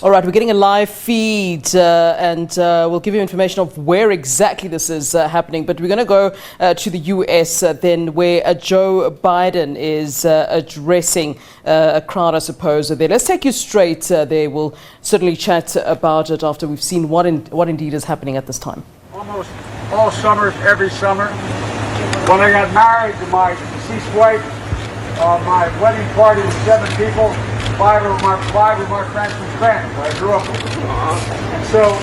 All right, we're getting a live feed and we'll give you information of where exactly this is happening. But we're going to go to the U.S. Then where Joe Biden is addressing a crowd, I suppose, there. Let's take you straight there. We'll certainly chat about it after we've seen what indeed is happening at this time. Almost all summers, every summer. When I got married to my deceased wife, my wedding party was 7 people. Five of my friends from Scranton, where I grew up with. And so,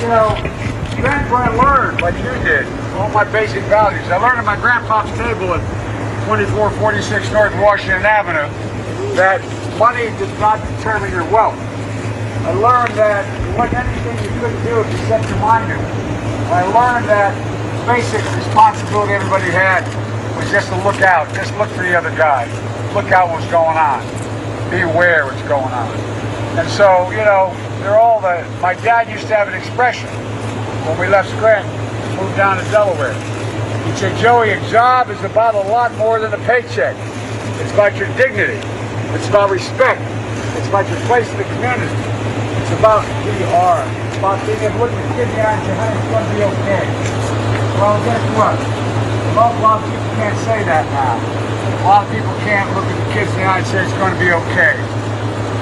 that's what I learned, like you did, all my basic values. I learned at my grandpa's table at 2446 North Washington Avenue that money does not determine your wealth. I learned that there wasn't anything you couldn't do if you set your mind to it. I learned that basic responsibility everybody had was just to look out, just look for the other guy, look out what's going on. Be aware what's going on. And so, they're all my dad used to have an expression when we left Scranton, moved down to Delaware. He'd say, Joey, a job is about a lot more than a paycheck. It's about your dignity. It's about respect. It's about your place in the community. It's about who you are. It's about being able to look at the kid in the eye and say, honey, it's going to be okay. Well, guess what? A lot of people can't say that now. A lot of people can't look at the kids in the eye and say it's going to be okay.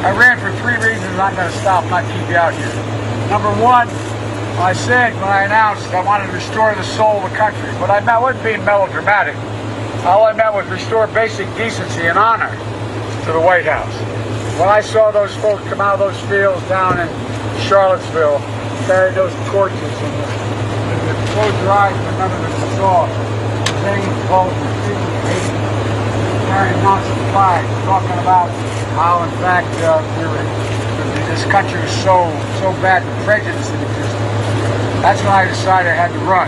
I ran for 3 reasons. I'm going to stop, not keep you out here. Number one, I said when I announced I wanted to restore the soul of the country. What I meant wasn't being melodramatic. All I meant was restore basic decency and honor to the White House. When I saw those folks come out of those fields down in Charlottesville, carrying those torches, and close your eyes and remember that you saw James Bolton, carrying Nazi flags, talking about how, in fact, this country was so bad with prejudice that existed. That's when I decided I had to run.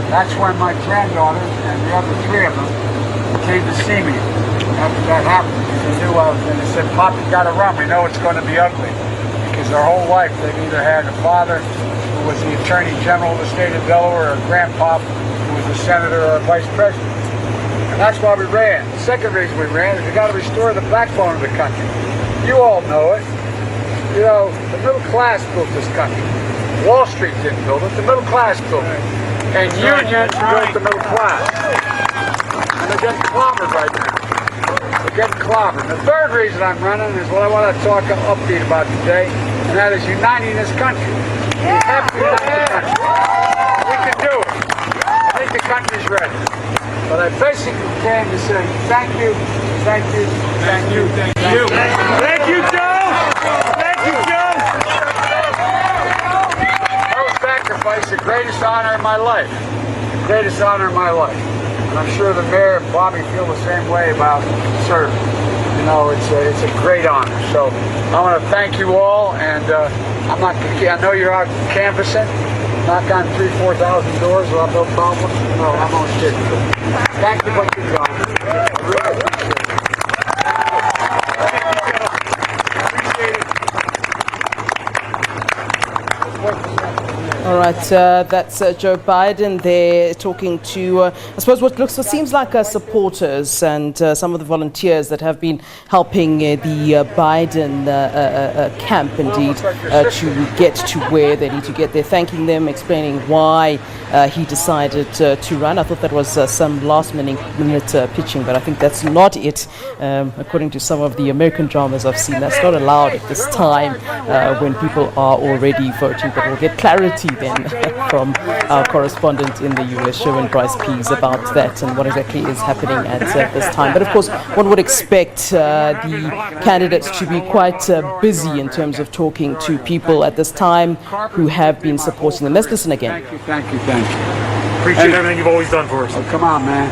That's when my granddaughters and the other 3 of them came to see me after that happened. They knew I was, and they said, Pop, you got to run. We know it's going to be ugly. Because their whole life they've either had a father who was the Attorney General of the state of Delaware or a grandpop who was a senator or a vice president. And that's why we ran. The second reason we ran is we got to restore the backbone of the country. You all know it. The middle class built this country. Wall Street didn't build it. The middle class built it. And unions built the middle class. And they're getting clobbered right now. They're getting clobbered. The third reason I'm running is what I want to talk upbeat about today, and that is uniting this country. We have to unite the country. We can do it. I think the country's ready. But I basically came to say thank you, thank you, thank you, thank you. Thank you, Joe! Thank you, Joe! I will sacrifice the greatest honor of my life. The greatest honor of my life. And I'm sure the mayor and Bobby feel the same way about serving. It's a great honor. So I want to thank you all, and I know you're out canvassing. Knock on 3,000-4,000 doors, we'll have no problem. No, I'm only kidding. Thank you for what you've done. I really appreciate it. All right, that's Joe Biden there talking to, I suppose, what seems like supporters and some of the volunteers that have been helping the Biden camp, indeed, to get to where they need to get there, thanking them, explaining why he decided to run. I thought that was some last-minute pitching, but I think that's not it. According to some of the American dramas I've seen, that's not allowed at this time when people are already voting, but we'll get clarity then from our correspondent in the US, Sherwin Bryce Pease, about that and what exactly is happening at this time. But of course, one would expect the candidates to be quite busy in terms of talking to people at this time who have been supporting them. Let's listen again. Thank you, thank you, thank you. Appreciate everything you've always done for us. Oh, come on, man.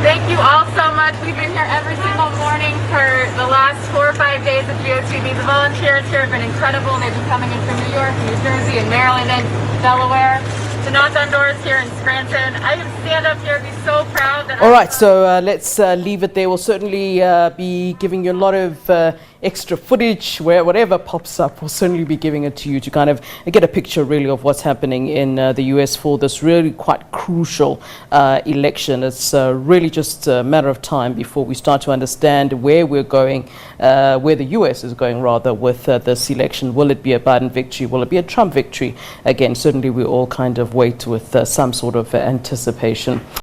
Thank you all so much. We've been here every single morning for the last 4 or 5 days of GOTV. The volunteers here have been incredible. They've been coming in from New York, New Jersey, and Maryland, and Delaware to knock on doors here in Scranton. I can stand up here and be so proud that All right, so let's leave it there. We'll certainly be giving you a lot of extra footage, whatever pops up, we'll certainly be giving it to you to kind of get a picture really of what's happening in the US for this really quite crucial election. It's really just a matter of time before we start to understand where we're going, where the US is going rather with this election. Will it be a Biden victory? Will it be a Trump victory? Again, certainly we all kind of wait with some sort of anticipation.